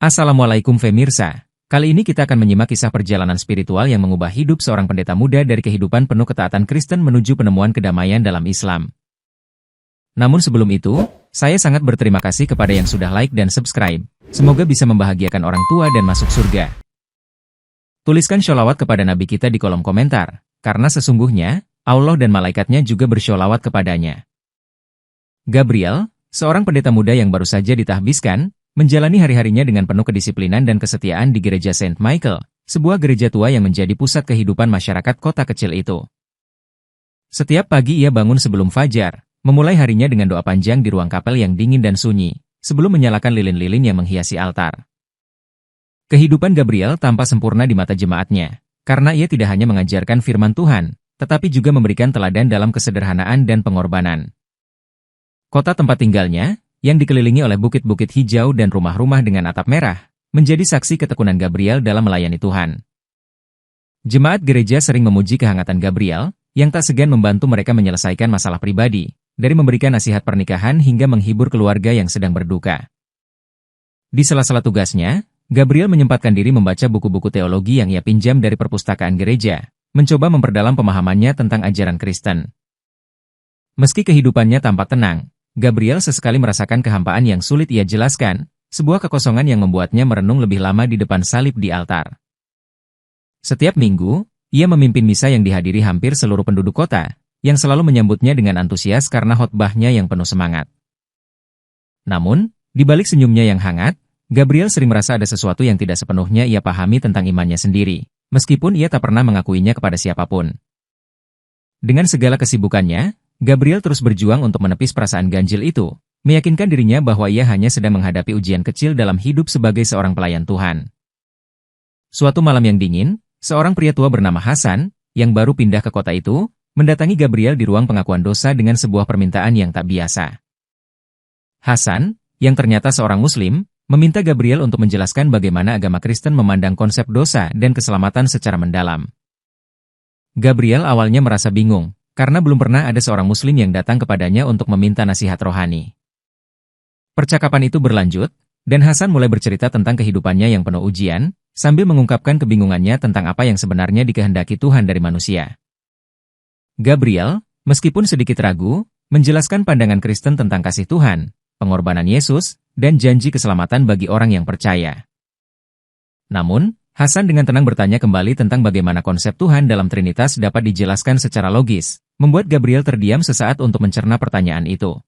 Assalamualaikum Femirsa. Kali ini kita akan menyimak kisah perjalanan spiritual yang mengubah hidup seorang pendeta muda dari kehidupan penuh ketaatan Kristen menuju penemuan kedamaian dalam Islam. Namun sebelum itu, saya sangat berterima kasih kepada yang sudah like dan subscribe. Semoga bisa membahagiakan orang tua dan masuk surga. Tuliskan sholawat kepada Nabi kita di kolom komentar, karena sesungguhnya, Allah dan malaikatnya juga bersholawat kepadanya. Gabriel, seorang pendeta muda yang baru saja ditahbiskan, menjalani hari-harinya dengan penuh kedisiplinan dan kesetiaan di gereja Saint Michael, sebuah gereja tua yang menjadi pusat kehidupan masyarakat kota kecil itu. Setiap pagi ia bangun sebelum fajar, memulai harinya dengan doa panjang di ruang kapel yang dingin dan sunyi, sebelum menyalakan lilin-lilin yang menghiasi altar. Kehidupan Gabriel tampak sempurna di mata jemaatnya, karena ia tidak hanya mengajarkan firman Tuhan, tetapi juga memberikan teladan dalam kesederhanaan dan pengorbanan. Kota tempat tinggalnya, yang dikelilingi oleh bukit-bukit hijau dan rumah-rumah dengan atap merah, menjadi saksi ketekunan Gabriel dalam melayani Tuhan. Jemaat gereja sering memuji kehangatan Gabriel, yang tak segan membantu mereka menyelesaikan masalah pribadi, dari memberikan nasihat pernikahan hingga menghibur keluarga yang sedang berduka. Di sela-sela tugasnya, Gabriel menyempatkan diri membaca buku-buku teologi yang ia pinjam dari perpustakaan gereja, mencoba memperdalam pemahamannya tentang ajaran Kristen. Meski kehidupannya tampak tenang, Gabriel sesekali merasakan kehampaan yang sulit ia jelaskan, sebuah kekosongan yang membuatnya merenung lebih lama di depan salib di altar. Setiap minggu, ia memimpin misa yang dihadiri hampir seluruh penduduk kota, yang selalu menyambutnya dengan antusias karena khotbahnya yang penuh semangat. Namun, di balik senyumnya yang hangat, Gabriel sering merasa ada sesuatu yang tidak sepenuhnya ia pahami tentang imannya sendiri, meskipun ia tak pernah mengakuinya kepada siapapun. Dengan segala kesibukannya, Gabriel terus berjuang untuk menepis perasaan ganjil itu, meyakinkan dirinya bahwa ia hanya sedang menghadapi ujian kecil dalam hidup sebagai seorang pelayan Tuhan. Suatu malam yang dingin, seorang pria tua bernama Hasan, yang baru pindah ke kota itu, mendatangi Gabriel di ruang pengakuan dosa dengan sebuah permintaan yang tak biasa. Hasan, yang ternyata seorang Muslim, meminta Gabriel untuk menjelaskan bagaimana agama Kristen memandang konsep dosa dan keselamatan secara mendalam. Gabriel awalnya merasa bingung, karena belum pernah ada seorang Muslim yang datang kepadanya untuk meminta nasihat rohani. Percakapan itu berlanjut, dan Hasan mulai bercerita tentang kehidupannya yang penuh ujian, sambil mengungkapkan kebingungannya tentang apa yang sebenarnya dikehendaki Tuhan dari manusia. Gabriel, meskipun sedikit ragu, menjelaskan pandangan Kristen tentang kasih Tuhan, pengorbanan Yesus, dan janji keselamatan bagi orang yang percaya. Namun, Hasan dengan tenang bertanya kembali tentang bagaimana konsep Tuhan dalam Trinitas dapat dijelaskan secara logis, membuat Gabriel terdiam sesaat untuk mencerna pertanyaan itu.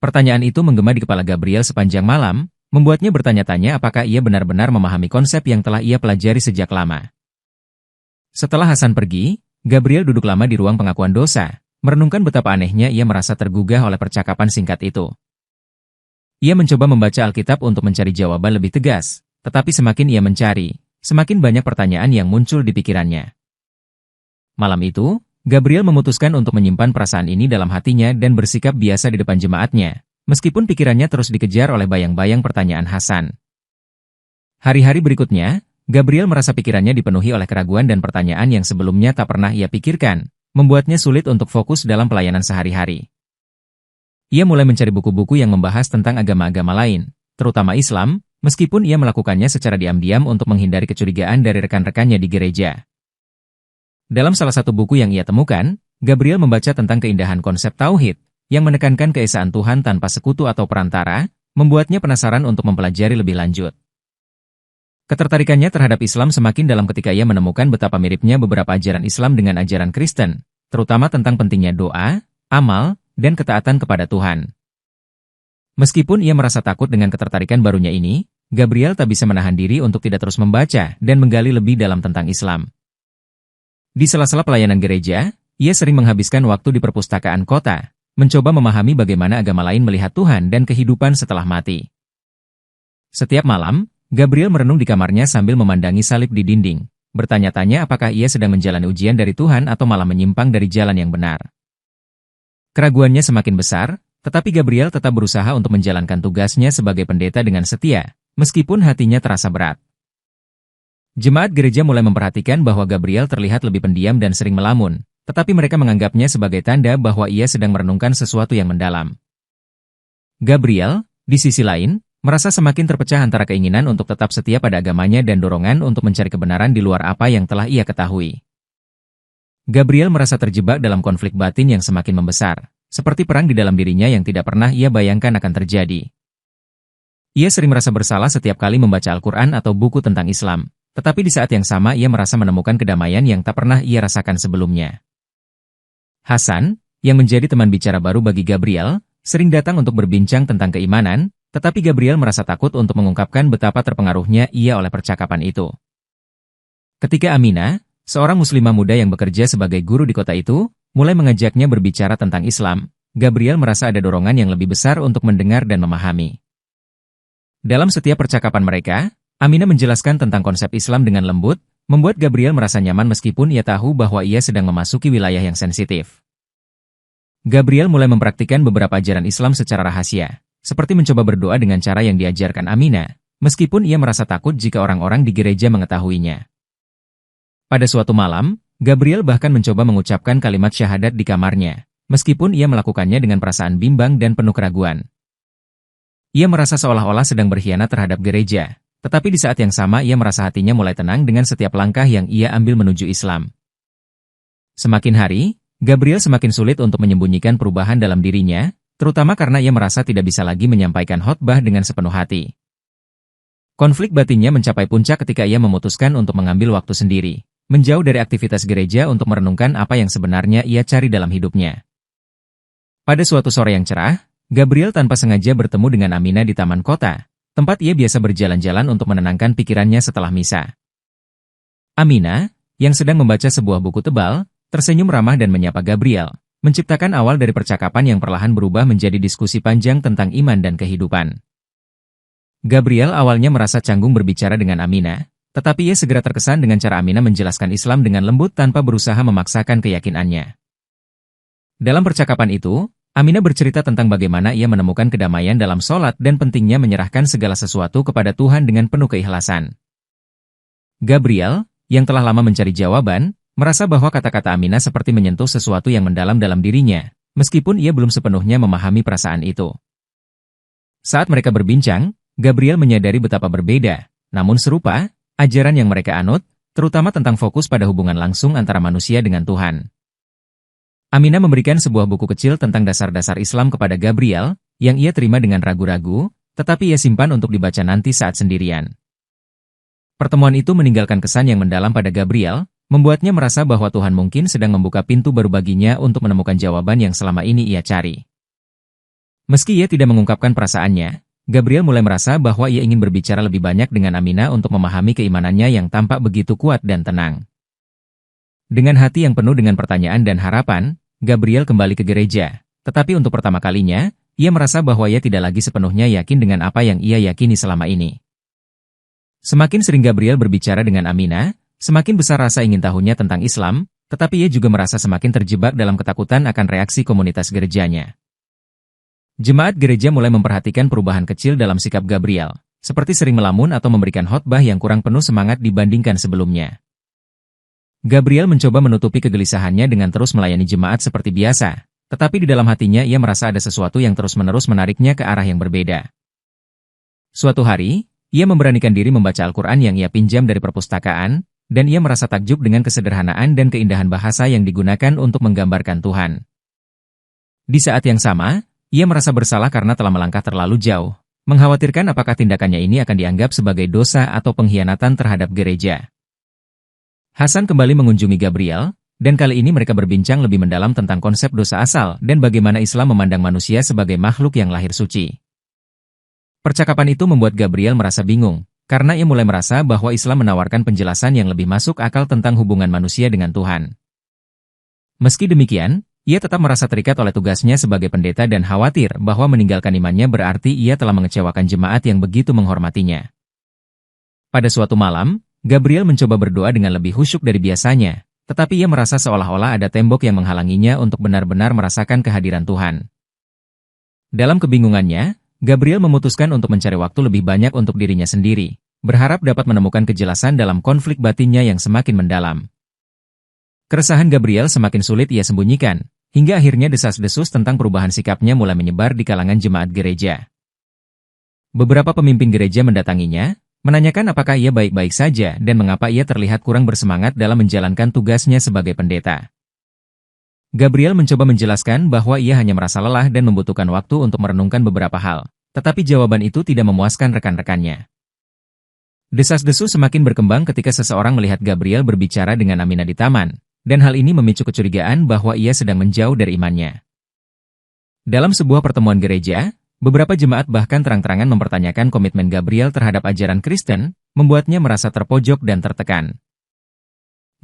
Pertanyaan itu menggema di kepala Gabriel sepanjang malam, membuatnya bertanya-tanya apakah ia benar-benar memahami konsep yang telah ia pelajari sejak lama. Setelah Hasan pergi, Gabriel duduk lama di ruang pengakuan dosa, merenungkan betapa anehnya ia merasa tergugah oleh percakapan singkat itu. Ia mencoba membaca Alkitab untuk mencari jawaban lebih tegas, tetapi semakin ia mencari, semakin banyak pertanyaan yang muncul di pikirannya. Malam itu, Gabriel memutuskan untuk menyimpan perasaan ini dalam hatinya dan bersikap biasa di depan jemaatnya, meskipun pikirannya terus dikejar oleh bayang-bayang pertanyaan Hasan. Hari-hari berikutnya, Gabriel merasa pikirannya dipenuhi oleh keraguan dan pertanyaan yang sebelumnya tak pernah ia pikirkan, membuatnya sulit untuk fokus dalam pelayanan sehari-hari. Ia mulai mencari buku-buku yang membahas tentang agama-agama lain, terutama Islam, meskipun ia melakukannya secara diam-diam untuk menghindari kecurigaan dari rekan-rekannya di gereja. Dalam salah satu buku yang ia temukan, Gabriel membaca tentang keindahan konsep tauhid, yang menekankan keesaan Tuhan tanpa sekutu atau perantara, membuatnya penasaran untuk mempelajari lebih lanjut. Ketertarikannya terhadap Islam semakin dalam ketika ia menemukan betapa miripnya beberapa ajaran Islam dengan ajaran Kristen, terutama tentang pentingnya doa, amal, dan ketaatan kepada Tuhan. Meskipun ia merasa takut dengan ketertarikan barunya ini, Gabriel tak bisa menahan diri untuk tidak terus membaca dan menggali lebih dalam tentang Islam. Di sela-sela pelayanan gereja, ia sering menghabiskan waktu di perpustakaan kota, mencoba memahami bagaimana agama lain melihat Tuhan dan kehidupan setelah mati. Setiap malam, Gabriel merenung di kamarnya sambil memandangi salib di dinding, bertanya-tanya apakah ia sedang menjalani ujian dari Tuhan atau malah menyimpang dari jalan yang benar. Keraguannya semakin besar, tetapi Gabriel tetap berusaha untuk menjalankan tugasnya sebagai pendeta dengan setia, meskipun hatinya terasa berat. Jemaat gereja mulai memperhatikan bahwa Gabriel terlihat lebih pendiam dan sering melamun, tetapi mereka menganggapnya sebagai tanda bahwa ia sedang merenungkan sesuatu yang mendalam. Gabriel, di sisi lain, merasa semakin terpecah antara keinginan untuk tetap setia pada agamanya dan dorongan untuk mencari kebenaran di luar apa yang telah ia ketahui. Gabriel merasa terjebak dalam konflik batin yang semakin membesar, seperti perang di dalam dirinya yang tidak pernah ia bayangkan akan terjadi. Ia sering merasa bersalah setiap kali membaca Al-Quran atau buku tentang Islam, tetapi di saat yang sama ia merasa menemukan kedamaian yang tak pernah ia rasakan sebelumnya. Hasan, yang menjadi teman bicara baru bagi Gabriel, sering datang untuk berbincang tentang keimanan, tetapi Gabriel merasa takut untuk mengungkapkan betapa terpengaruhnya ia oleh percakapan itu. Ketika Aminah, seorang muslimah muda yang bekerja sebagai guru di kota itu, mulai mengajaknya berbicara tentang Islam, Gabriel merasa ada dorongan yang lebih besar untuk mendengar dan memahami. Dalam setiap percakapan mereka, Aminah menjelaskan tentang konsep Islam dengan lembut, membuat Gabriel merasa nyaman meskipun ia tahu bahwa ia sedang memasuki wilayah yang sensitif. Gabriel mulai mempraktikkan beberapa ajaran Islam secara rahasia, seperti mencoba berdoa dengan cara yang diajarkan Aminah, meskipun ia merasa takut jika orang-orang di gereja mengetahuinya. Pada suatu malam, Gabriel bahkan mencoba mengucapkan kalimat syahadat di kamarnya, meskipun ia melakukannya dengan perasaan bimbang dan penuh keraguan. Ia merasa seolah-olah sedang berkhianat terhadap gereja, tetapi di saat yang sama ia merasa hatinya mulai tenang dengan setiap langkah yang ia ambil menuju Islam. Semakin hari, Gabriel semakin sulit untuk menyembunyikan perubahan dalam dirinya, terutama karena ia merasa tidak bisa lagi menyampaikan khotbah dengan sepenuh hati. Konflik batinnya mencapai puncak ketika ia memutuskan untuk mengambil waktu sendiri, menjauh dari aktivitas gereja untuk merenungkan apa yang sebenarnya ia cari dalam hidupnya. Pada suatu sore yang cerah, Gabriel tanpa sengaja bertemu dengan Aminah di taman kota, tempat ia biasa berjalan-jalan untuk menenangkan pikirannya setelah misa. Aminah, yang sedang membaca sebuah buku tebal, tersenyum ramah dan menyapa Gabriel, menciptakan awal dari percakapan yang perlahan berubah menjadi diskusi panjang tentang iman dan kehidupan. Gabriel awalnya merasa canggung berbicara dengan Aminah, tetapi ia segera terkesan dengan cara Aminah menjelaskan Islam dengan lembut tanpa berusaha memaksakan keyakinannya. Dalam percakapan itu, Aminah bercerita tentang bagaimana ia menemukan kedamaian dalam sholat dan pentingnya menyerahkan segala sesuatu kepada Tuhan dengan penuh keikhlasan. Gabriel, yang telah lama mencari jawaban, merasa bahwa kata-kata Aminah seperti menyentuh sesuatu yang mendalam dalam dirinya, meskipun ia belum sepenuhnya memahami perasaan itu. Saat mereka berbincang, Gabriel menyadari betapa berbeda, namun serupa, ajaran yang mereka anut, terutama tentang fokus pada hubungan langsung antara manusia dengan Tuhan. Aminah memberikan sebuah buku kecil tentang dasar-dasar Islam kepada Gabriel, yang ia terima dengan ragu-ragu, tetapi ia simpan untuk dibaca nanti saat sendirian. Pertemuan itu meninggalkan kesan yang mendalam pada Gabriel, membuatnya merasa bahwa Tuhan mungkin sedang membuka pintu baru baginya untuk menemukan jawaban yang selama ini ia cari. Meski ia tidak mengungkapkan perasaannya, Gabriel mulai merasa bahwa ia ingin berbicara lebih banyak dengan Aminah untuk memahami keimanannya yang tampak begitu kuat dan tenang. Dengan hati yang penuh dengan pertanyaan dan harapan, Gabriel kembali ke gereja, tetapi untuk pertama kalinya, ia merasa bahwa ia tidak lagi sepenuhnya yakin dengan apa yang ia yakini selama ini. Semakin sering Gabriel berbicara dengan Aminah, semakin besar rasa ingin tahunya tentang Islam, tetapi ia juga merasa semakin terjebak dalam ketakutan akan reaksi komunitas gerejanya. Jemaat gereja mulai memperhatikan perubahan kecil dalam sikap Gabriel, seperti sering melamun atau memberikan khotbah yang kurang penuh semangat dibandingkan sebelumnya. Gabriel mencoba menutupi kegelisahannya dengan terus melayani jemaat seperti biasa, tetapi di dalam hatinya ia merasa ada sesuatu yang terus-menerus menariknya ke arah yang berbeda. Suatu hari, ia memberanikan diri membaca Al-Quran yang ia pinjam dari perpustakaan, dan ia merasa takjub dengan kesederhanaan dan keindahan bahasa yang digunakan untuk menggambarkan Tuhan. Di saat yang sama, ia merasa bersalah karena telah melangkah terlalu jauh, mengkhawatirkan apakah tindakannya ini akan dianggap sebagai dosa atau pengkhianatan terhadap gereja. Hasan kembali mengunjungi Gabriel, dan kali ini mereka berbincang lebih mendalam tentang konsep dosa asal dan bagaimana Islam memandang manusia sebagai makhluk yang lahir suci. Percakapan itu membuat Gabriel merasa bingung, karena ia mulai merasa bahwa Islam menawarkan penjelasan yang lebih masuk akal tentang hubungan manusia dengan Tuhan. Meski demikian, ia tetap merasa terikat oleh tugasnya sebagai pendeta dan khawatir bahwa meninggalkan imannya berarti ia telah mengecewakan jemaat yang begitu menghormatinya. Pada suatu malam, Gabriel mencoba berdoa dengan lebih khusyuk dari biasanya, tetapi ia merasa seolah-olah ada tembok yang menghalanginya untuk benar-benar merasakan kehadiran Tuhan. Dalam kebingungannya, Gabriel memutuskan untuk mencari waktu lebih banyak untuk dirinya sendiri, berharap dapat menemukan kejelasan dalam konflik batinnya yang semakin mendalam. Keresahan Gabriel semakin sulit ia sembunyikan, hingga akhirnya desas-desus tentang perubahan sikapnya mulai menyebar di kalangan jemaat gereja. Beberapa pemimpin gereja mendatanginya, menanyakan apakah ia baik-baik saja dan mengapa ia terlihat kurang bersemangat dalam menjalankan tugasnya sebagai pendeta. Gabriel mencoba menjelaskan bahwa ia hanya merasa lelah dan membutuhkan waktu untuk merenungkan beberapa hal, tetapi jawaban itu tidak memuaskan rekan-rekannya. Desas-desus semakin berkembang ketika seseorang melihat Gabriel berbicara dengan Amina di taman, dan hal ini memicu kecurigaan bahwa ia sedang menjauh dari imannya. Dalam sebuah pertemuan gereja, beberapa jemaat bahkan terang-terangan mempertanyakan komitmen Gabriel terhadap ajaran Kristen, membuatnya merasa terpojok dan tertekan.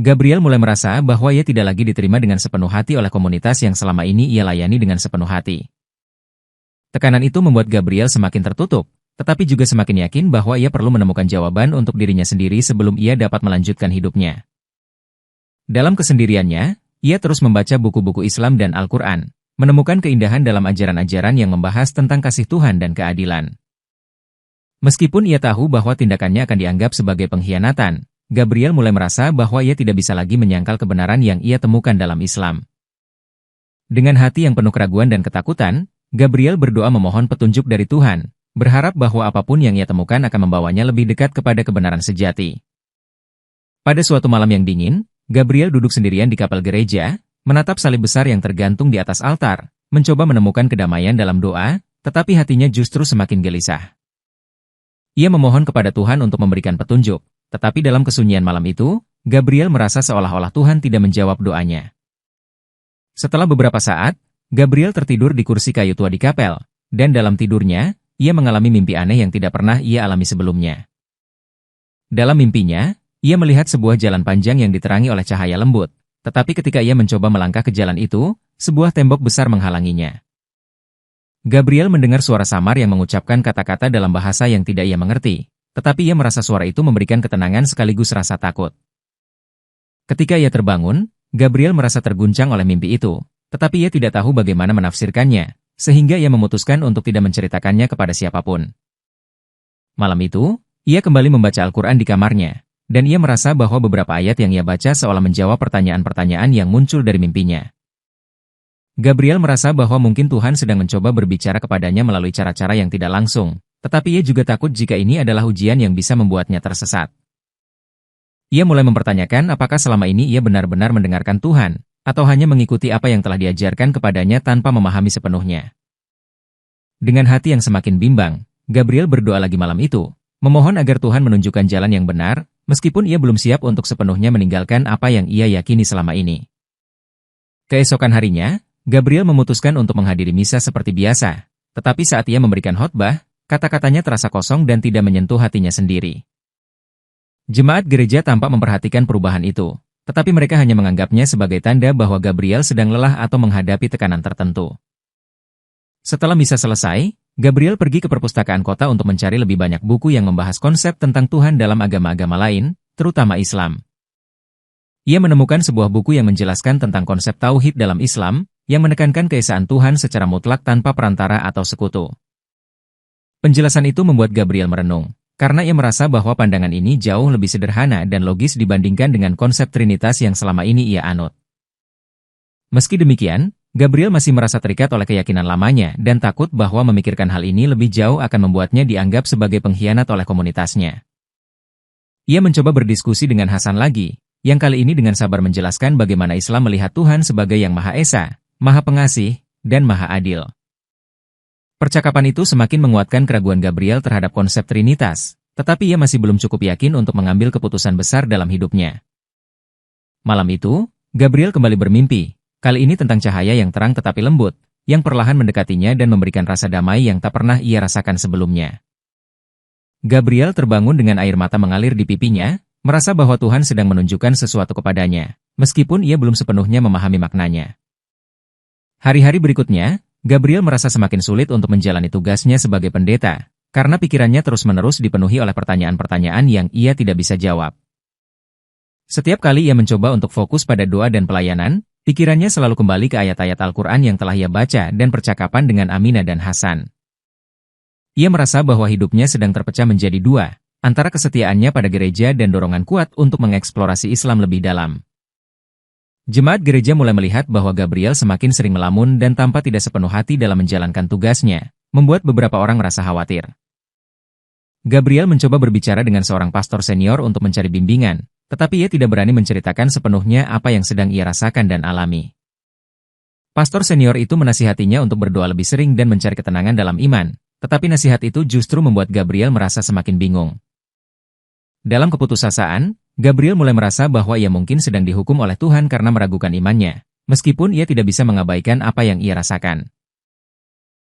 Gabriel mulai merasa bahwa ia tidak lagi diterima dengan sepenuh hati oleh komunitas yang selama ini ia layani dengan sepenuh hati. Tekanan itu membuat Gabriel semakin tertutup, tetapi juga semakin yakin bahwa ia perlu menemukan jawaban untuk dirinya sendiri sebelum ia dapat melanjutkan hidupnya. Dalam kesendiriannya, ia terus membaca buku-buku Islam dan Al-Quran, menemukan keindahan dalam ajaran-ajaran yang membahas tentang kasih Tuhan dan keadilan. Meskipun ia tahu bahwa tindakannya akan dianggap sebagai pengkhianatan, Gabriel mulai merasa bahwa ia tidak bisa lagi menyangkal kebenaran yang ia temukan dalam Islam. Dengan hati yang penuh keraguan dan ketakutan, Gabriel berdoa memohon petunjuk dari Tuhan, berharap bahwa apapun yang ia temukan akan membawanya lebih dekat kepada kebenaran sejati. Pada suatu malam yang dingin, Gabriel duduk sendirian di kapel gereja, menatap salib besar yang tergantung di atas altar, mencoba menemukan kedamaian dalam doa, tetapi hatinya justru semakin gelisah. Ia memohon kepada Tuhan untuk memberikan petunjuk, tetapi dalam kesunyian malam itu, Gabriel merasa seolah-olah Tuhan tidak menjawab doanya. Setelah beberapa saat, Gabriel tertidur di kursi kayu tua di kapel, dan dalam tidurnya, ia mengalami mimpi aneh yang tidak pernah ia alami sebelumnya. Dalam mimpinya, ia melihat sebuah jalan panjang yang diterangi oleh cahaya lembut, tetapi ketika ia mencoba melangkah ke jalan itu, sebuah tembok besar menghalanginya. Gabriel mendengar suara samar yang mengucapkan kata-kata dalam bahasa yang tidak ia mengerti, tetapi ia merasa suara itu memberikan ketenangan sekaligus rasa takut. Ketika ia terbangun, Gabriel merasa terguncang oleh mimpi itu, tetapi ia tidak tahu bagaimana menafsirkannya, sehingga ia memutuskan untuk tidak menceritakannya kepada siapapun. Malam itu, ia kembali membaca Al-Quran di kamarnya, dan ia merasa bahwa beberapa ayat yang ia baca seolah menjawab pertanyaan-pertanyaan yang muncul dari mimpinya. Gabriel merasa bahwa mungkin Tuhan sedang mencoba berbicara kepadanya melalui cara-cara yang tidak langsung, tetapi ia juga takut jika ini adalah ujian yang bisa membuatnya tersesat. Ia mulai mempertanyakan apakah selama ini ia benar-benar mendengarkan Tuhan, atau hanya mengikuti apa yang telah diajarkan kepadanya tanpa memahami sepenuhnya. Dengan hati yang semakin bimbang, Gabriel berdoa lagi malam itu, memohon agar Tuhan menunjukkan jalan yang benar, meskipun ia belum siap untuk sepenuhnya meninggalkan apa yang ia yakini selama ini. Keesokan harinya, Gabriel memutuskan untuk menghadiri misa seperti biasa, tetapi saat ia memberikan khotbah, kata-katanya terasa kosong dan tidak menyentuh hatinya sendiri. Jemaat gereja tampak memperhatikan perubahan itu, tetapi mereka hanya menganggapnya sebagai tanda bahwa Gabriel sedang lelah atau menghadapi tekanan tertentu. Setelah misa selesai, Gabriel pergi ke perpustakaan kota untuk mencari lebih banyak buku yang membahas konsep tentang Tuhan dalam agama-agama lain, terutama Islam. Ia menemukan sebuah buku yang menjelaskan tentang konsep tauhid dalam Islam, yang menekankan keesaan Tuhan secara mutlak tanpa perantara atau sekutu. Penjelasan itu membuat Gabriel merenung, karena ia merasa bahwa pandangan ini jauh lebih sederhana dan logis dibandingkan dengan konsep Trinitas yang selama ini ia anut. Meski demikian, Gabriel masih merasa terikat oleh keyakinan lamanya dan takut bahwa memikirkan hal ini lebih jauh akan membuatnya dianggap sebagai pengkhianat oleh komunitasnya. Ia mencoba berdiskusi dengan Hasan lagi, yang kali ini dengan sabar menjelaskan bagaimana Islam melihat Tuhan sebagai yang Maha Esa, Maha Pengasih, dan Maha Adil. Percakapan itu semakin menguatkan keraguan Gabriel terhadap konsep Trinitas, tetapi ia masih belum cukup yakin untuk mengambil keputusan besar dalam hidupnya. Malam itu, Gabriel kembali bermimpi, kali ini tentang cahaya yang terang tetapi lembut, yang perlahan mendekatinya dan memberikan rasa damai yang tak pernah ia rasakan sebelumnya. Gabriel terbangun dengan air mata mengalir di pipinya, merasa bahwa Tuhan sedang menunjukkan sesuatu kepadanya, meskipun ia belum sepenuhnya memahami maknanya. Hari-hari berikutnya, Gabriel merasa semakin sulit untuk menjalani tugasnya sebagai pendeta, karena pikirannya terus-menerus dipenuhi oleh pertanyaan-pertanyaan yang ia tidak bisa jawab. Setiap kali ia mencoba untuk fokus pada doa dan pelayanan, pikirannya selalu kembali ke ayat-ayat Al-Quran yang telah ia baca dan percakapan dengan Amina dan Hasan. Ia merasa bahwa hidupnya sedang terpecah menjadi dua, antara kesetiaannya pada gereja dan dorongan kuat untuk mengeksplorasi Islam lebih dalam. Jemaat gereja mulai melihat bahwa Gabriel semakin sering melamun dan tampak tidak sepenuh hati dalam menjalankan tugasnya, membuat beberapa orang merasa khawatir. Gabriel mencoba berbicara dengan seorang pastor senior untuk mencari bimbingan, tetapi ia tidak berani menceritakan sepenuhnya apa yang sedang ia rasakan dan alami. Pastor senior itu menasihatinya untuk berdoa lebih sering dan mencari ketenangan dalam iman, tetapi nasihat itu justru membuat Gabriel merasa semakin bingung. Dalam keputusasaan, Gabriel mulai merasa bahwa ia mungkin sedang dihukum oleh Tuhan karena meragukan imannya, meskipun ia tidak bisa mengabaikan apa yang ia rasakan.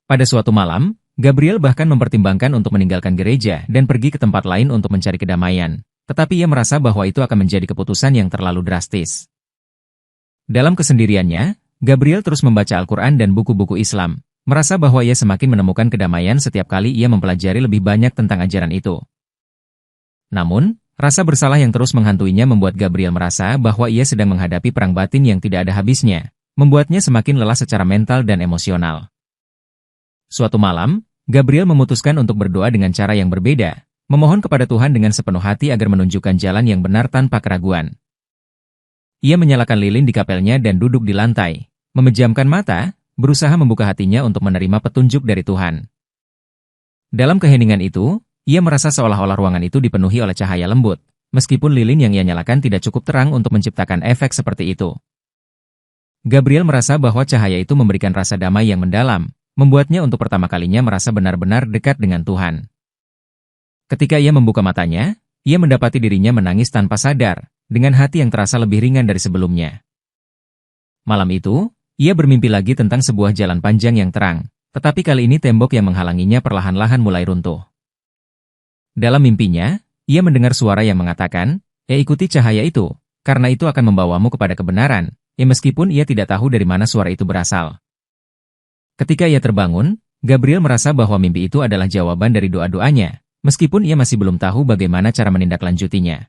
Pada suatu malam, Gabriel bahkan mempertimbangkan untuk meninggalkan gereja dan pergi ke tempat lain untuk mencari kedamaian, tetapi ia merasa bahwa itu akan menjadi keputusan yang terlalu drastis. Dalam kesendiriannya, Gabriel terus membaca Al-Quran dan buku-buku Islam, merasa bahwa ia semakin menemukan kedamaian setiap kali ia mempelajari lebih banyak tentang ajaran itu. Namun, rasa bersalah yang terus menghantuinya membuat Gabriel merasa bahwa ia sedang menghadapi perang batin yang tidak ada habisnya, membuatnya semakin lelah secara mental dan emosional. Suatu malam, Gabriel memutuskan untuk berdoa dengan cara yang berbeda, memohon kepada Tuhan dengan sepenuh hati agar menunjukkan jalan yang benar tanpa keraguan. Ia menyalakan lilin di kapelnya dan duduk di lantai, memejamkan mata, berusaha membuka hatinya untuk menerima petunjuk dari Tuhan. Dalam keheningan itu, ia merasa seolah-olah ruangan itu dipenuhi oleh cahaya lembut, meskipun lilin yang ia nyalakan tidak cukup terang untuk menciptakan efek seperti itu. Gabriel merasa bahwa cahaya itu memberikan rasa damai yang mendalam, membuatnya untuk pertama kalinya merasa benar-benar dekat dengan Tuhan. Ketika ia membuka matanya, ia mendapati dirinya menangis tanpa sadar, dengan hati yang terasa lebih ringan dari sebelumnya. Malam itu, ia bermimpi lagi tentang sebuah jalan panjang yang terang, tetapi kali ini tembok yang menghalanginya perlahan-lahan mulai runtuh. Dalam mimpinya, ia mendengar suara yang mengatakan, ikuti cahaya itu, karena itu akan membawamu kepada kebenaran, meskipun ia tidak tahu dari mana suara itu berasal. Ketika ia terbangun, Gabriel merasa bahwa mimpi itu adalah jawaban dari doa-doanya, meskipun ia masih belum tahu bagaimana cara menindaklanjutinya.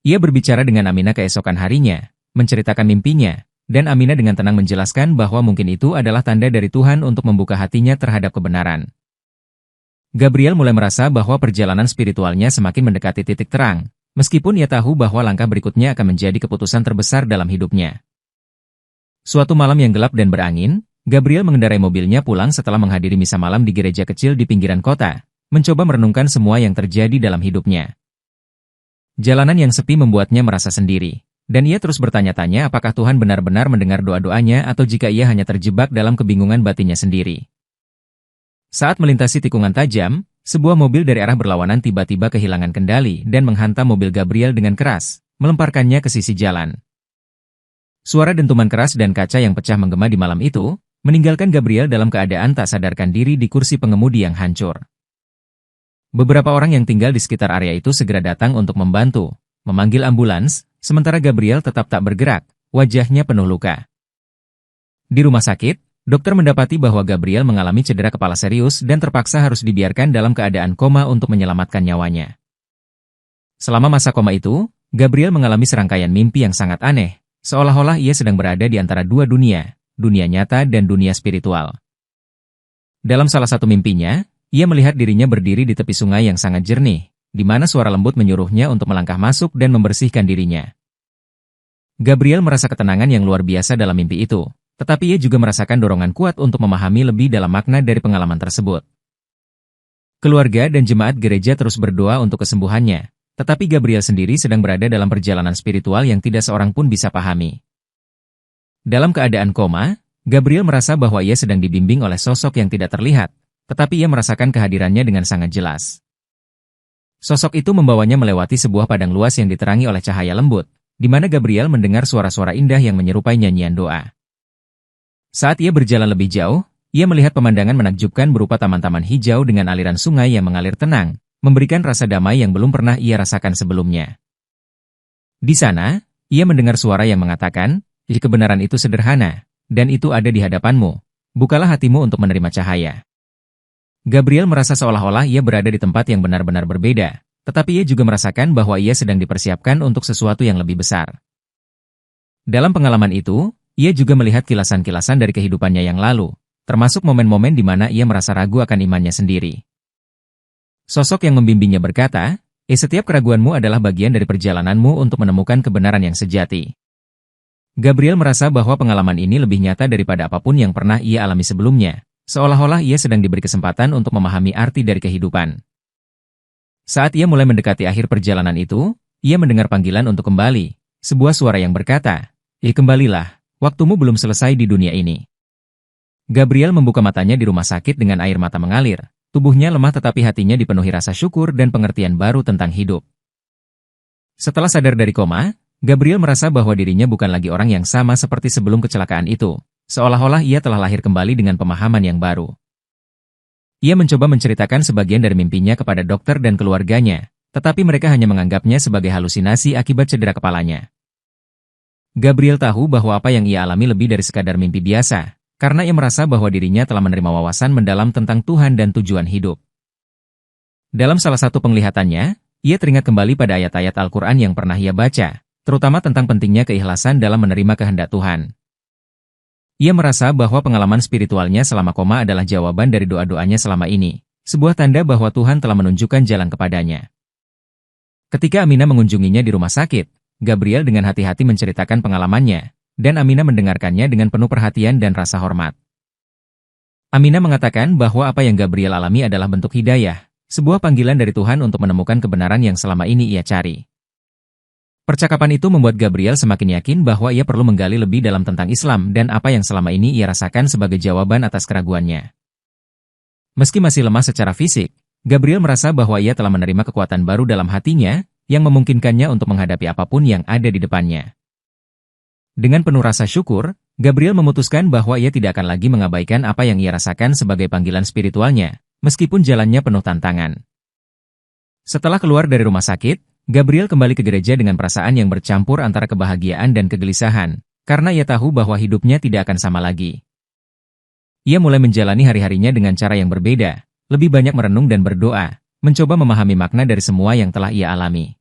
Ia berbicara dengan Aminah keesokan harinya, menceritakan mimpinya, dan Aminah dengan tenang menjelaskan bahwa mungkin itu adalah tanda dari Tuhan untuk membuka hatinya terhadap kebenaran. Gabriel mulai merasa bahwa perjalanan spiritualnya semakin mendekati titik terang, meskipun ia tahu bahwa langkah berikutnya akan menjadi keputusan terbesar dalam hidupnya. Suatu malam yang gelap dan berangin, Gabriel mengendarai mobilnya pulang setelah menghadiri misa malam di gereja kecil di pinggiran kota, mencoba merenungkan semua yang terjadi dalam hidupnya. Jalanan yang sepi membuatnya merasa sendiri, dan ia terus bertanya-tanya apakah Tuhan benar-benar mendengar doa-doanya atau jika ia hanya terjebak dalam kebingungan batinnya sendiri. Saat melintasi tikungan tajam, sebuah mobil dari arah berlawanan tiba-tiba kehilangan kendali dan menghantam mobil Gabriel dengan keras, melemparkannya ke sisi jalan. Suara dentuman keras dan kaca yang pecah menggema di malam itu, meninggalkan Gabriel dalam keadaan tak sadarkan diri di kursi pengemudi yang hancur. Beberapa orang yang tinggal di sekitar area itu segera datang untuk membantu, memanggil ambulans, sementara Gabriel tetap tak bergerak, wajahnya penuh luka. Di rumah sakit, dokter mendapati bahwa Gabriel mengalami cedera kepala serius dan terpaksa harus dibiarkan dalam keadaan koma untuk menyelamatkan nyawanya. Selama masa koma itu, Gabriel mengalami serangkaian mimpi yang sangat aneh, seolah-olah ia sedang berada di antara dua dunia, dunia nyata dan dunia spiritual. Dalam salah satu mimpinya, ia melihat dirinya berdiri di tepi sungai yang sangat jernih, di mana suara lembut menyuruhnya untuk melangkah masuk dan membersihkan dirinya. Gabriel merasa ketenangan yang luar biasa dalam mimpi itu. Tetapi ia juga merasakan dorongan kuat untuk memahami lebih dalam makna dari pengalaman tersebut. Keluarga dan jemaat gereja terus berdoa untuk kesembuhannya, tetapi Gabriel sendiri sedang berada dalam perjalanan spiritual yang tidak seorang pun bisa pahami. Dalam keadaan koma, Gabriel merasa bahwa ia sedang dibimbing oleh sosok yang tidak terlihat, tetapi ia merasakan kehadirannya dengan sangat jelas. Sosok itu membawanya melewati sebuah padang luas yang diterangi oleh cahaya lembut, di mana Gabriel mendengar suara-suara indah yang menyerupai nyanyian doa. Saat ia berjalan lebih jauh, ia melihat pemandangan menakjubkan berupa taman-taman hijau dengan aliran sungai yang mengalir tenang, memberikan rasa damai yang belum pernah ia rasakan sebelumnya. Di sana, ia mendengar suara yang mengatakan, kebenaran itu sederhana, dan itu ada di hadapanmu, bukalah hatimu untuk menerima cahaya. Gabriel merasa seolah-olah ia berada di tempat yang benar-benar berbeda, tetapi ia juga merasakan bahwa ia sedang dipersiapkan untuk sesuatu yang lebih besar. Dalam pengalaman itu, ia juga melihat kilasan-kilasan dari kehidupannya yang lalu, termasuk momen-momen di mana ia merasa ragu akan imannya sendiri. Sosok yang membimbingnya berkata, setiap keraguanmu adalah bagian dari perjalananmu untuk menemukan kebenaran yang sejati. Gabriel merasa bahwa pengalaman ini lebih nyata daripada apapun yang pernah ia alami sebelumnya, seolah-olah ia sedang diberi kesempatan untuk memahami arti dari kehidupan. Saat ia mulai mendekati akhir perjalanan itu, ia mendengar panggilan untuk kembali. Sebuah suara yang berkata, kembalilah, waktumu belum selesai di dunia ini." Gabriel membuka matanya di rumah sakit dengan air mata mengalir. Tubuhnya lemah tetapi hatinya dipenuhi rasa syukur dan pengertian baru tentang hidup. Setelah sadar dari koma, Gabriel merasa bahwa dirinya bukan lagi orang yang sama seperti sebelum kecelakaan itu. Seolah-olah ia telah lahir kembali dengan pemahaman yang baru. Ia mencoba menceritakan sebagian dari mimpinya kepada dokter dan keluarganya, tetapi mereka hanya menganggapnya sebagai halusinasi akibat cedera kepalanya. Gabriel tahu bahwa apa yang ia alami lebih dari sekadar mimpi biasa, karena ia merasa bahwa dirinya telah menerima wawasan mendalam tentang Tuhan dan tujuan hidup. Dalam salah satu penglihatannya, ia teringat kembali pada ayat-ayat Al-Quran yang pernah ia baca, terutama tentang pentingnya keikhlasan dalam menerima kehendak Tuhan. Ia merasa bahwa pengalaman spiritualnya selama koma adalah jawaban dari doa-doanya selama ini, sebuah tanda bahwa Tuhan telah menunjukkan jalan kepadanya. Ketika Aminah mengunjunginya di rumah sakit, Gabriel dengan hati-hati menceritakan pengalamannya, dan Aminah mendengarkannya dengan penuh perhatian dan rasa hormat. Aminah mengatakan bahwa apa yang Gabriel alami adalah bentuk hidayah, sebuah panggilan dari Tuhan untuk menemukan kebenaran yang selama ini ia cari. Percakapan itu membuat Gabriel semakin yakin bahwa ia perlu menggali lebih dalam tentang Islam dan apa yang selama ini ia rasakan sebagai jawaban atas keraguannya. Meski masih lemah secara fisik, Gabriel merasa bahwa ia telah menerima kekuatan baru dalam hatinya, yang memungkinkannya untuk menghadapi apapun yang ada di depannya. Dengan penuh rasa syukur, Gabriel memutuskan bahwa ia tidak akan lagi mengabaikan apa yang ia rasakan sebagai panggilan spiritualnya, meskipun jalannya penuh tantangan. Setelah keluar dari rumah sakit, Gabriel kembali ke gereja dengan perasaan yang bercampur antara kebahagiaan dan kegelisahan, karena ia tahu bahwa hidupnya tidak akan sama lagi. Ia mulai menjalani hari-harinya dengan cara yang berbeda, lebih banyak merenung dan berdoa, mencoba memahami makna dari semua yang telah ia alami.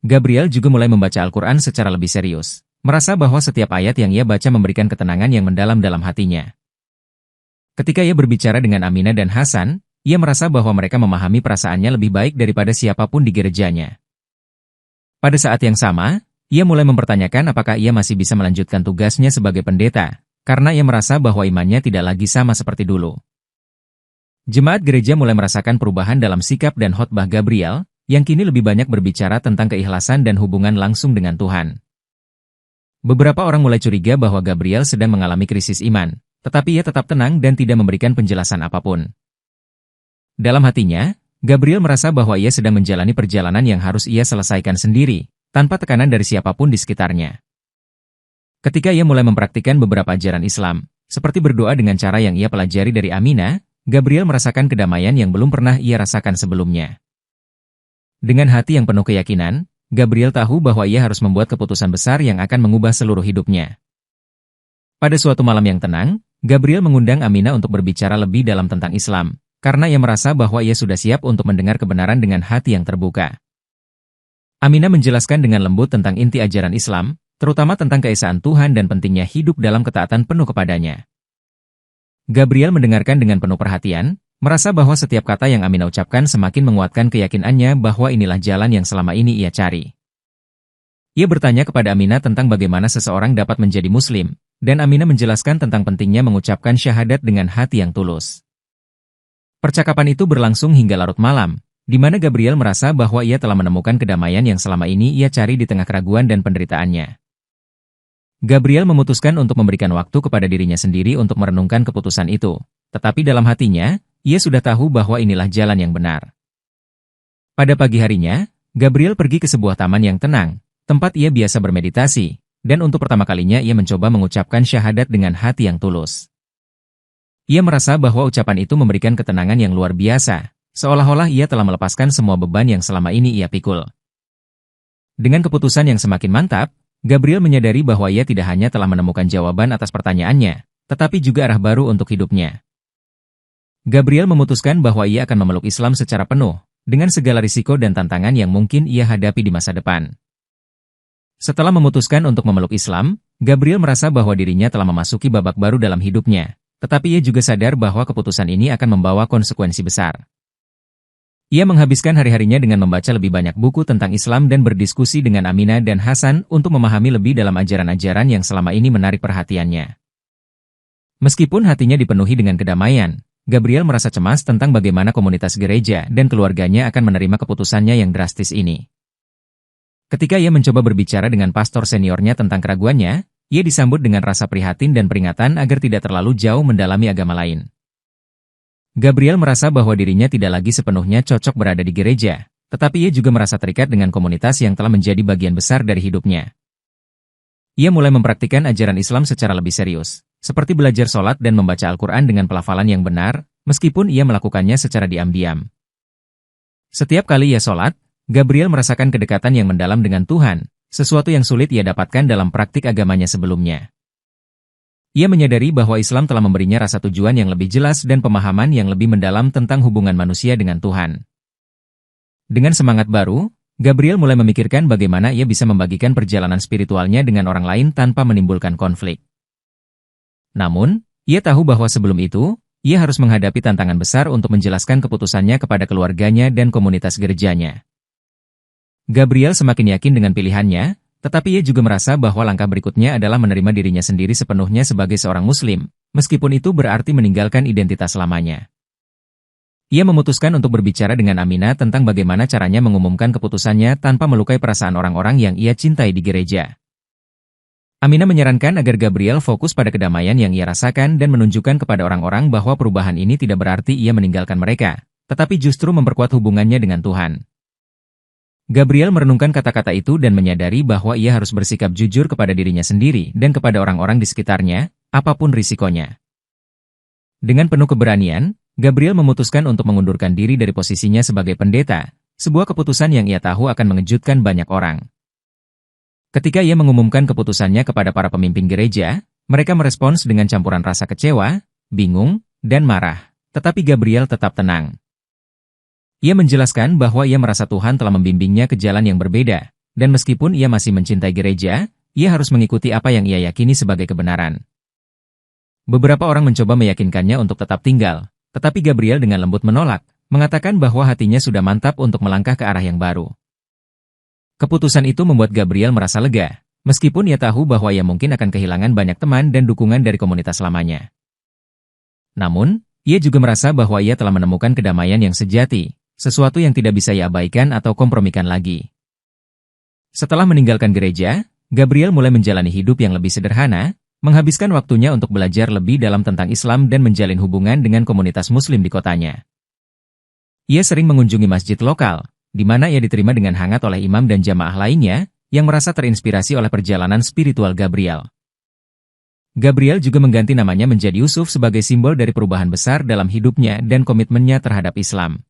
Gabriel juga mulai membaca Al-Quran secara lebih serius, merasa bahwa setiap ayat yang ia baca memberikan ketenangan yang mendalam dalam hatinya. Ketika ia berbicara dengan Aminah dan Hasan, ia merasa bahwa mereka memahami perasaannya lebih baik daripada siapapun di gerejanya. Pada saat yang sama, ia mulai mempertanyakan apakah ia masih bisa melanjutkan tugasnya sebagai pendeta, karena ia merasa bahwa imannya tidak lagi sama seperti dulu. Jemaat gereja mulai merasakan perubahan dalam sikap dan khotbah Gabriel, yang kini lebih banyak berbicara tentang keikhlasan dan hubungan langsung dengan Tuhan. Beberapa orang mulai curiga bahwa Gabriel sedang mengalami krisis iman, tetapi ia tetap tenang dan tidak memberikan penjelasan apapun. Dalam hatinya, Gabriel merasa bahwa ia sedang menjalani perjalanan yang harus ia selesaikan sendiri, tanpa tekanan dari siapapun di sekitarnya. Ketika ia mulai mempraktikkan beberapa ajaran Islam, seperti berdoa dengan cara yang ia pelajari dari Aminah, Gabriel merasakan kedamaian yang belum pernah ia rasakan sebelumnya. Dengan hati yang penuh keyakinan, Gabriel tahu bahwa ia harus membuat keputusan besar yang akan mengubah seluruh hidupnya. Pada suatu malam yang tenang, Gabriel mengundang Aminah untuk berbicara lebih dalam tentang Islam, karena ia merasa bahwa ia sudah siap untuk mendengar kebenaran dengan hati yang terbuka. Aminah menjelaskan dengan lembut tentang inti ajaran Islam, terutama tentang keesaan Tuhan dan pentingnya hidup dalam ketaatan penuh kepadanya. Gabriel mendengarkan dengan penuh perhatian, merasa bahwa setiap kata yang Aminah ucapkan semakin menguatkan keyakinannya bahwa inilah jalan yang selama ini ia cari. Ia bertanya kepada Aminah tentang bagaimana seseorang dapat menjadi Muslim, dan Aminah menjelaskan tentang pentingnya mengucapkan syahadat dengan hati yang tulus. Percakapan itu berlangsung hingga larut malam, di mana Gabriel merasa bahwa ia telah menemukan kedamaian yang selama ini ia cari di tengah keraguan dan penderitaannya. Gabriel memutuskan untuk memberikan waktu kepada dirinya sendiri untuk merenungkan keputusan itu, tetapi dalam hatinya, ia sudah tahu bahwa inilah jalan yang benar. Pada pagi harinya, Gabriel pergi ke sebuah taman yang tenang, tempat ia biasa bermeditasi, dan untuk pertama kalinya ia mencoba mengucapkan syahadat dengan hati yang tulus. Ia merasa bahwa ucapan itu memberikan ketenangan yang luar biasa, seolah-olah ia telah melepaskan semua beban yang selama ini ia pikul. Dengan keputusan yang semakin mantap, Gabriel menyadari bahwa ia tidak hanya telah menemukan jawaban atas pertanyaannya, tetapi juga arah baru untuk hidupnya. Gabriel memutuskan bahwa ia akan memeluk Islam secara penuh, dengan segala risiko dan tantangan yang mungkin ia hadapi di masa depan. Setelah memutuskan untuk memeluk Islam, Gabriel merasa bahwa dirinya telah memasuki babak baru dalam hidupnya. Tetapi ia juga sadar bahwa keputusan ini akan membawa konsekuensi besar. Ia menghabiskan hari-harinya dengan membaca lebih banyak buku tentang Islam dan berdiskusi dengan Aminah dan Hasan untuk memahami lebih dalam ajaran-ajaran yang selama ini menarik perhatiannya. Meskipun hatinya dipenuhi dengan kedamaian, Gabriel merasa cemas tentang bagaimana komunitas gereja dan keluarganya akan menerima keputusannya yang drastis ini. Ketika ia mencoba berbicara dengan pastor seniornya tentang keraguannya, ia disambut dengan rasa prihatin dan peringatan agar tidak terlalu jauh mendalami agama lain. Gabriel merasa bahwa dirinya tidak lagi sepenuhnya cocok berada di gereja, tetapi ia juga merasa terikat dengan komunitas yang telah menjadi bagian besar dari hidupnya. Ia mulai mempraktikkan ajaran Islam secara lebih serius, seperti belajar sholat dan membaca Al-Quran dengan pelafalan yang benar, meskipun ia melakukannya secara diam-diam. Setiap kali ia sholat, Gabriel merasakan kedekatan yang mendalam dengan Tuhan, sesuatu yang sulit ia dapatkan dalam praktik agamanya sebelumnya. Ia menyadari bahwa Islam telah memberinya rasa tujuan yang lebih jelas dan pemahaman yang lebih mendalam tentang hubungan manusia dengan Tuhan. Dengan semangat baru, Gabriel mulai memikirkan bagaimana ia bisa membagikan perjalanan spiritualnya dengan orang lain tanpa menimbulkan konflik. Namun, ia tahu bahwa sebelum itu, ia harus menghadapi tantangan besar untuk menjelaskan keputusannya kepada keluarganya dan komunitas gerejanya. Gabriel semakin yakin dengan pilihannya, tetapi ia juga merasa bahwa langkah berikutnya adalah menerima dirinya sendiri sepenuhnya sebagai seorang Muslim, meskipun itu berarti meninggalkan identitas lamanya. Ia memutuskan untuk berbicara dengan Amina tentang bagaimana caranya mengumumkan keputusannya tanpa melukai perasaan orang-orang yang ia cintai di gereja. Amina menyarankan agar Gabriel fokus pada kedamaian yang ia rasakan dan menunjukkan kepada orang-orang bahwa perubahan ini tidak berarti ia meninggalkan mereka, tetapi justru memperkuat hubungannya dengan Tuhan. Gabriel merenungkan kata-kata itu dan menyadari bahwa ia harus bersikap jujur kepada dirinya sendiri dan kepada orang-orang di sekitarnya, apapun risikonya. Dengan penuh keberanian, Gabriel memutuskan untuk mengundurkan diri dari posisinya sebagai pendeta, sebuah keputusan yang ia tahu akan mengejutkan banyak orang. Ketika ia mengumumkan keputusannya kepada para pemimpin gereja, mereka merespons dengan campuran rasa kecewa, bingung, dan marah, tetapi Gabriel tetap tenang. Ia menjelaskan bahwa ia merasa Tuhan telah membimbingnya ke jalan yang berbeda, dan meskipun ia masih mencintai gereja, ia harus mengikuti apa yang ia yakini sebagai kebenaran. Beberapa orang mencoba meyakinkannya untuk tetap tinggal, tetapi Gabriel dengan lembut menolak, mengatakan bahwa hatinya sudah mantap untuk melangkah ke arah yang baru. Keputusan itu membuat Gabriel merasa lega, meskipun ia tahu bahwa ia mungkin akan kehilangan banyak teman dan dukungan dari komunitas lamanya. Namun, ia juga merasa bahwa ia telah menemukan kedamaian yang sejati, sesuatu yang tidak bisa ia abaikan atau kompromikan lagi. Setelah meninggalkan gereja, Gabriel mulai menjalani hidup yang lebih sederhana, menghabiskan waktunya untuk belajar lebih dalam tentang Islam dan menjalin hubungan dengan komunitas Muslim di kotanya. Ia sering mengunjungi masjid lokal, di mana ia diterima dengan hangat oleh imam dan jamaah lainnya, yang merasa terinspirasi oleh perjalanan spiritual Gabriel. Gabriel juga mengganti namanya menjadi Yusuf sebagai simbol dari perubahan besar dalam hidupnya dan komitmennya terhadap Islam.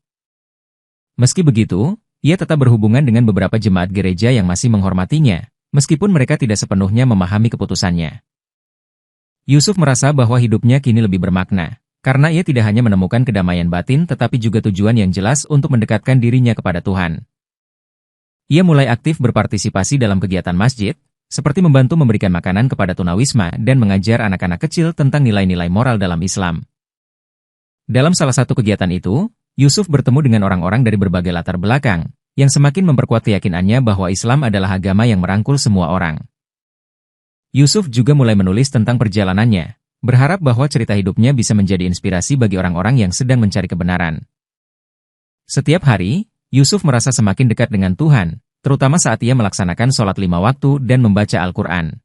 Meski begitu, ia tetap berhubungan dengan beberapa jemaat gereja yang masih menghormatinya, meskipun mereka tidak sepenuhnya memahami keputusannya. Yusuf merasa bahwa hidupnya kini lebih bermakna, karena ia tidak hanya menemukan kedamaian batin tetapi juga tujuan yang jelas untuk mendekatkan dirinya kepada Tuhan. Ia mulai aktif berpartisipasi dalam kegiatan masjid, seperti membantu memberikan makanan kepada tunawisma dan mengajar anak-anak kecil tentang nilai-nilai moral dalam Islam. Dalam salah satu kegiatan itu, Yusuf bertemu dengan orang-orang dari berbagai latar belakang, yang semakin memperkuat keyakinannya bahwa Islam adalah agama yang merangkul semua orang. Yusuf juga mulai menulis tentang perjalanannya, berharap bahwa cerita hidupnya bisa menjadi inspirasi bagi orang-orang yang sedang mencari kebenaran. Setiap hari, Yusuf merasa semakin dekat dengan Tuhan, terutama saat ia melaksanakan sholat 5 waktu dan membaca Al-Quran.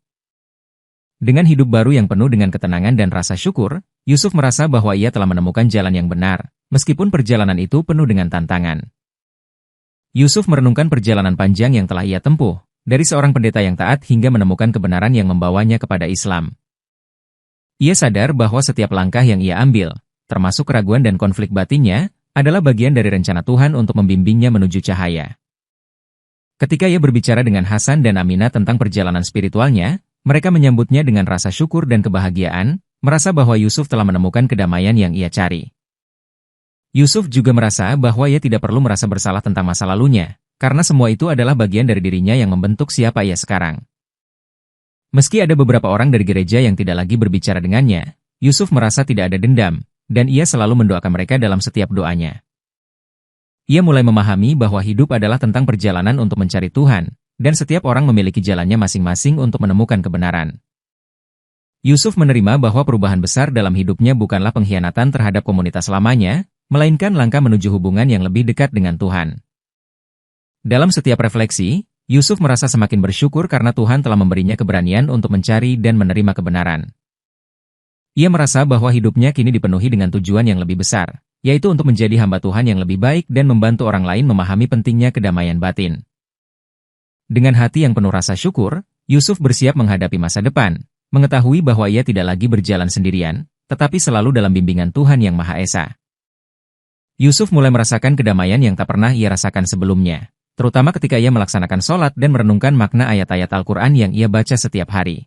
Dengan hidup baru yang penuh dengan ketenangan dan rasa syukur, Yusuf merasa bahwa ia telah menemukan jalan yang benar, meskipun perjalanan itu penuh dengan tantangan. Yusuf merenungkan perjalanan panjang yang telah ia tempuh, dari seorang pendeta yang taat hingga menemukan kebenaran yang membawanya kepada Islam. Ia sadar bahwa setiap langkah yang ia ambil, termasuk keraguan dan konflik batinnya, adalah bagian dari rencana Tuhan untuk membimbingnya menuju cahaya. Ketika ia berbicara dengan Hasan dan Amina tentang perjalanan spiritualnya, mereka menyambutnya dengan rasa syukur dan kebahagiaan, merasa bahwa Yusuf telah menemukan kedamaian yang ia cari. Yusuf juga merasa bahwa ia tidak perlu merasa bersalah tentang masa lalunya, karena semua itu adalah bagian dari dirinya yang membentuk siapa ia sekarang. Meski ada beberapa orang dari gereja yang tidak lagi berbicara dengannya, Yusuf merasa tidak ada dendam, dan ia selalu mendoakan mereka dalam setiap doanya. Ia mulai memahami bahwa hidup adalah tentang perjalanan untuk mencari Tuhan, dan setiap orang memiliki jalannya masing-masing untuk menemukan kebenaran. Yusuf menerima bahwa perubahan besar dalam hidupnya bukanlah pengkhianatan terhadap komunitas lamanya, melainkan langkah menuju hubungan yang lebih dekat dengan Tuhan. Dalam setiap refleksi, Yusuf merasa semakin bersyukur karena Tuhan telah memberinya keberanian untuk mencari dan menerima kebenaran. Ia merasa bahwa hidupnya kini dipenuhi dengan tujuan yang lebih besar, yaitu untuk menjadi hamba Tuhan yang lebih baik dan membantu orang lain memahami pentingnya kedamaian batin. Dengan hati yang penuh rasa syukur, Yusuf bersiap menghadapi masa depan, mengetahui bahwa ia tidak lagi berjalan sendirian, tetapi selalu dalam bimbingan Tuhan Yang Maha Esa. Yusuf mulai merasakan kedamaian yang tak pernah ia rasakan sebelumnya, terutama ketika ia melaksanakan sholat dan merenungkan makna ayat-ayat Al-Quran yang ia baca setiap hari.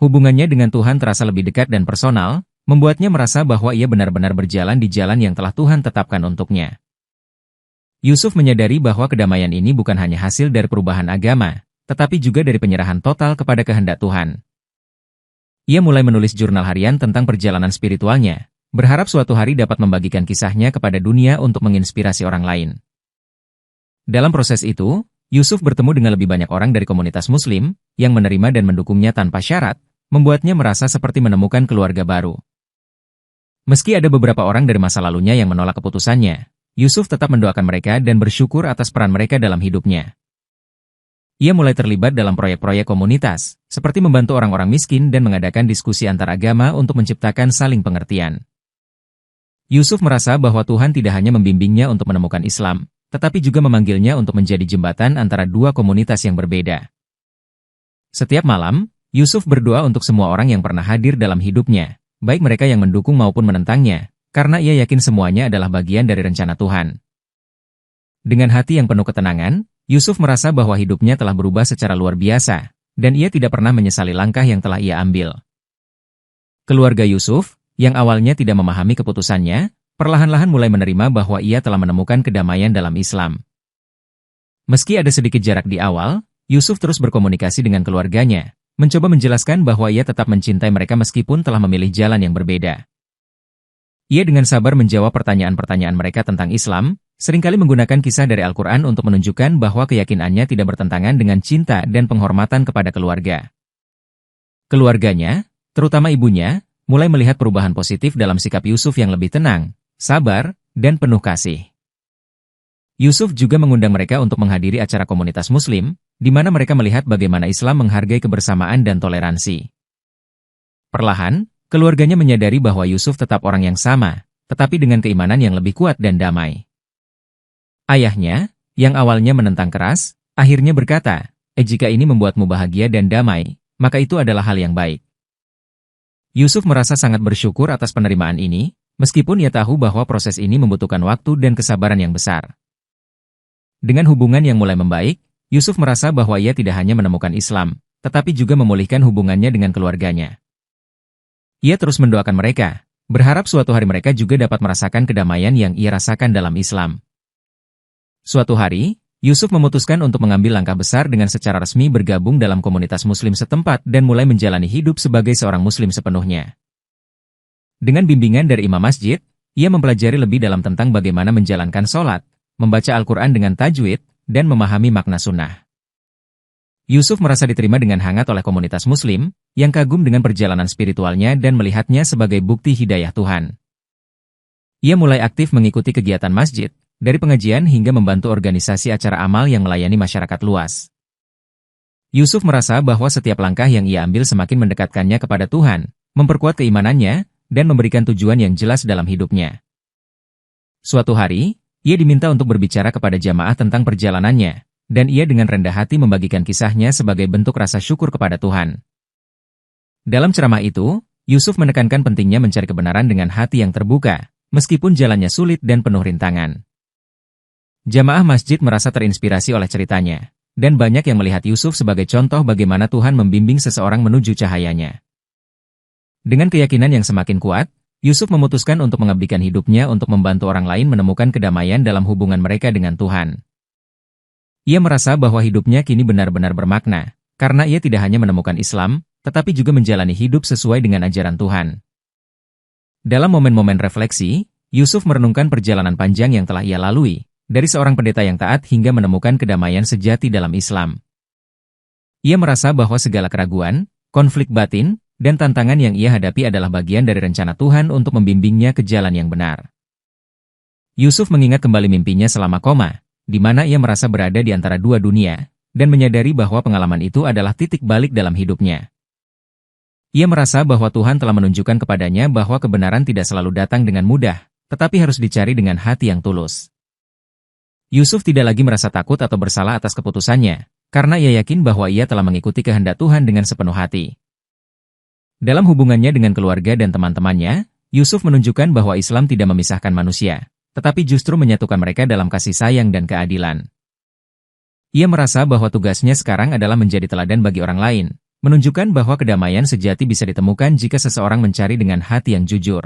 Hubungannya dengan Tuhan terasa lebih dekat dan personal, membuatnya merasa bahwa ia benar-benar berjalan di jalan yang telah Tuhan tetapkan untuknya. Yusuf menyadari bahwa kedamaian ini bukan hanya hasil dari perubahan agama, tetapi juga dari penyerahan total kepada kehendak Tuhan. Ia mulai menulis jurnal harian tentang perjalanan spiritualnya, berharap suatu hari dapat membagikan kisahnya kepada dunia untuk menginspirasi orang lain. Dalam proses itu, Yusuf bertemu dengan lebih banyak orang dari komunitas Muslim, yang menerima dan mendukungnya tanpa syarat, membuatnya merasa seperti menemukan keluarga baru. Meski ada beberapa orang dari masa lalunya yang menolak keputusannya, Yusuf tetap mendoakan mereka dan bersyukur atas peran mereka dalam hidupnya. Ia mulai terlibat dalam proyek-proyek komunitas, seperti membantu orang-orang miskin dan mengadakan diskusi antar agama untuk menciptakan saling pengertian. Yusuf merasa bahwa Tuhan tidak hanya membimbingnya untuk menemukan Islam, tetapi juga memanggilnya untuk menjadi jembatan antara dua komunitas yang berbeda. Setiap malam, Yusuf berdoa untuk semua orang yang pernah hadir dalam hidupnya, baik mereka yang mendukung maupun menentangnya, karena ia yakin semuanya adalah bagian dari rencana Tuhan. Dengan hati yang penuh ketenangan, Yusuf merasa bahwa hidupnya telah berubah secara luar biasa, dan ia tidak pernah menyesali langkah yang telah ia ambil. Keluarga Yusuf, yang awalnya tidak memahami keputusannya, perlahan-lahan mulai menerima bahwa ia telah menemukan kedamaian dalam Islam. Meski ada sedikit jarak di awal, Yusuf terus berkomunikasi dengan keluarganya, mencoba menjelaskan bahwa ia tetap mencintai mereka meskipun telah memilih jalan yang berbeda. Ia dengan sabar menjawab pertanyaan-pertanyaan mereka tentang Islam, seringkali menggunakan kisah dari Al-Quran untuk menunjukkan bahwa keyakinannya tidak bertentangan dengan cinta dan penghormatan kepada keluarga. Keluarganya, terutama ibunya, mulai melihat perubahan positif dalam sikap Yusuf yang lebih tenang, sabar, dan penuh kasih. Yusuf juga mengundang mereka untuk menghadiri acara komunitas Muslim, di mana mereka melihat bagaimana Islam menghargai kebersamaan dan toleransi. Perlahan, keluarganya menyadari bahwa Yusuf tetap orang yang sama, tetapi dengan keimanan yang lebih kuat dan damai. Ayahnya, yang awalnya menentang keras, akhirnya berkata, jika ini membuatmu bahagia dan damai, maka itu adalah hal yang baik. Yusuf merasa sangat bersyukur atas penerimaan ini, meskipun ia tahu bahwa proses ini membutuhkan waktu dan kesabaran yang besar. Dengan hubungan yang mulai membaik, Yusuf merasa bahwa ia tidak hanya menemukan Islam, tetapi juga memulihkan hubungannya dengan keluarganya. Ia terus mendoakan mereka, berharap suatu hari mereka juga dapat merasakan kedamaian yang ia rasakan dalam Islam. Suatu hari, Yusuf memutuskan untuk mengambil langkah besar dengan secara resmi bergabung dalam komunitas Muslim setempat dan mulai menjalani hidup sebagai seorang Muslim sepenuhnya. Dengan bimbingan dari imam masjid, ia mempelajari lebih dalam tentang bagaimana menjalankan sholat, membaca Al-Quran dengan tajwid, dan memahami makna sunnah. Yusuf merasa diterima dengan hangat oleh komunitas Muslim, yang kagum dengan perjalanan spiritualnya dan melihatnya sebagai bukti hidayah Tuhan. Ia mulai aktif mengikuti kegiatan masjid, dari pengajian hingga membantu organisasi acara amal yang melayani masyarakat luas. Yusuf merasa bahwa setiap langkah yang ia ambil semakin mendekatkannya kepada Tuhan, memperkuat keimanannya, dan memberikan tujuan yang jelas dalam hidupnya. Suatu hari, ia diminta untuk berbicara kepada jamaah tentang perjalanannya, dan ia dengan rendah hati membagikan kisahnya sebagai bentuk rasa syukur kepada Tuhan. Dalam ceramah itu, Yusuf menekankan pentingnya mencari kebenaran dengan hati yang terbuka, meskipun jalannya sulit dan penuh rintangan. Jamaah masjid merasa terinspirasi oleh ceritanya, dan banyak yang melihat Yusuf sebagai contoh bagaimana Tuhan membimbing seseorang menuju cahayanya. Dengan keyakinan yang semakin kuat, Yusuf memutuskan untuk mengabdikan hidupnya untuk membantu orang lain menemukan kedamaian dalam hubungan mereka dengan Tuhan. Ia merasa bahwa hidupnya kini benar-benar bermakna, karena ia tidak hanya menemukan Islam, tetapi juga menjalani hidup sesuai dengan ajaran Tuhan. Dalam momen-momen refleksi, Yusuf merenungkan perjalanan panjang yang telah ia lalui, dari seorang pendeta yang taat hingga menemukan kedamaian sejati dalam Islam. Ia merasa bahwa segala keraguan, konflik batin, dan tantangan yang ia hadapi adalah bagian dari rencana Tuhan untuk membimbingnya ke jalan yang benar. Yusuf mengingat kembali mimpinya selama koma, di mana ia merasa berada di antara dua dunia, dan menyadari bahwa pengalaman itu adalah titik balik dalam hidupnya. Ia merasa bahwa Tuhan telah menunjukkan kepadanya bahwa kebenaran tidak selalu datang dengan mudah, tetapi harus dicari dengan hati yang tulus. Yusuf tidak lagi merasa takut atau bersalah atas keputusannya, karena ia yakin bahwa ia telah mengikuti kehendak Tuhan dengan sepenuh hati. Dalam hubungannya dengan keluarga dan teman-temannya, Yusuf menunjukkan bahwa Islam tidak memisahkan manusia, tetapi justru menyatukan mereka dalam kasih sayang dan keadilan. Ia merasa bahwa tugasnya sekarang adalah menjadi teladan bagi orang lain, menunjukkan bahwa kedamaian sejati bisa ditemukan jika seseorang mencari dengan hati yang jujur.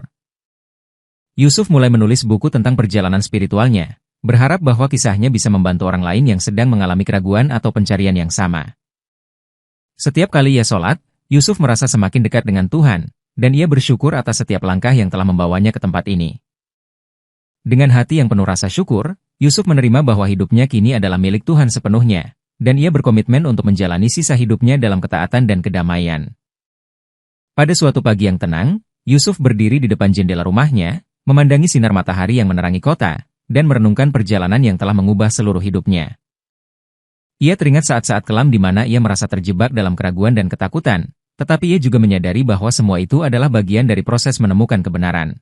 Yusuf mulai menulis buku tentang perjalanan spiritualnya, berharap bahwa kisahnya bisa membantu orang lain yang sedang mengalami keraguan atau pencarian yang sama. Setiap kali ia sholat, Yusuf merasa semakin dekat dengan Tuhan, dan ia bersyukur atas setiap langkah yang telah membawanya ke tempat ini. Dengan hati yang penuh rasa syukur, Yusuf menerima bahwa hidupnya kini adalah milik Tuhan sepenuhnya, dan ia berkomitmen untuk menjalani sisa hidupnya dalam ketaatan dan kedamaian. Pada suatu pagi yang tenang, Yusuf berdiri di depan jendela rumahnya, memandangi sinar matahari yang menerangi kota, dan merenungkan perjalanan yang telah mengubah seluruh hidupnya. Ia teringat saat-saat kelam di mana ia merasa terjebak dalam keraguan dan ketakutan, tetapi ia juga menyadari bahwa semua itu adalah bagian dari proses menemukan kebenaran.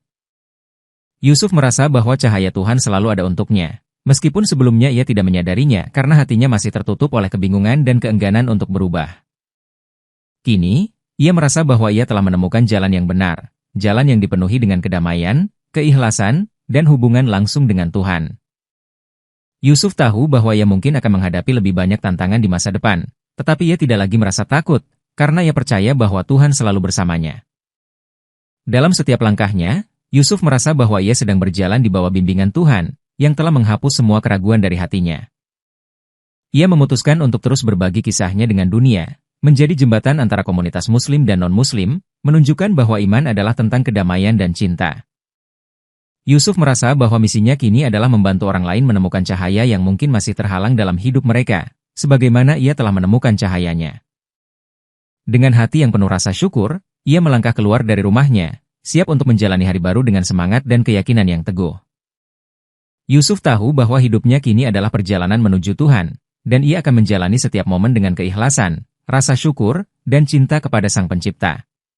Yusuf merasa bahwa cahaya Tuhan selalu ada untuknya, meskipun sebelumnya ia tidak menyadarinya karena hatinya masih tertutup oleh kebingungan dan keengganan untuk berubah. Kini, ia merasa bahwa ia telah menemukan jalan yang benar, jalan yang dipenuhi dengan kedamaian, keikhlasan, dan hubungan langsung dengan Tuhan. Yusuf tahu bahwa ia mungkin akan menghadapi lebih banyak tantangan di masa depan, tetapi ia tidak lagi merasa takut, karena ia percaya bahwa Tuhan selalu bersamanya. Dalam setiap langkahnya, Yusuf merasa bahwa ia sedang berjalan di bawah bimbingan Tuhan, yang telah menghapus semua keraguan dari hatinya. Ia memutuskan untuk terus berbagi kisahnya dengan dunia, menjadi jembatan antara komunitas Muslim dan non-Muslim, menunjukkan bahwa iman adalah tentang kedamaian dan cinta. Yusuf merasa bahwa misinya kini adalah membantu orang lain menemukan cahaya yang mungkin masih terhalang dalam hidup mereka, sebagaimana ia telah menemukan cahayanya. Dengan hati yang penuh rasa syukur, ia melangkah keluar dari rumahnya, siap untuk menjalani hari baru dengan semangat dan keyakinan yang teguh. Yusuf tahu bahwa hidupnya kini adalah perjalanan menuju Tuhan, dan ia akan menjalani setiap momen dengan keikhlasan, rasa syukur, dan cinta kepada Sang Pencipta.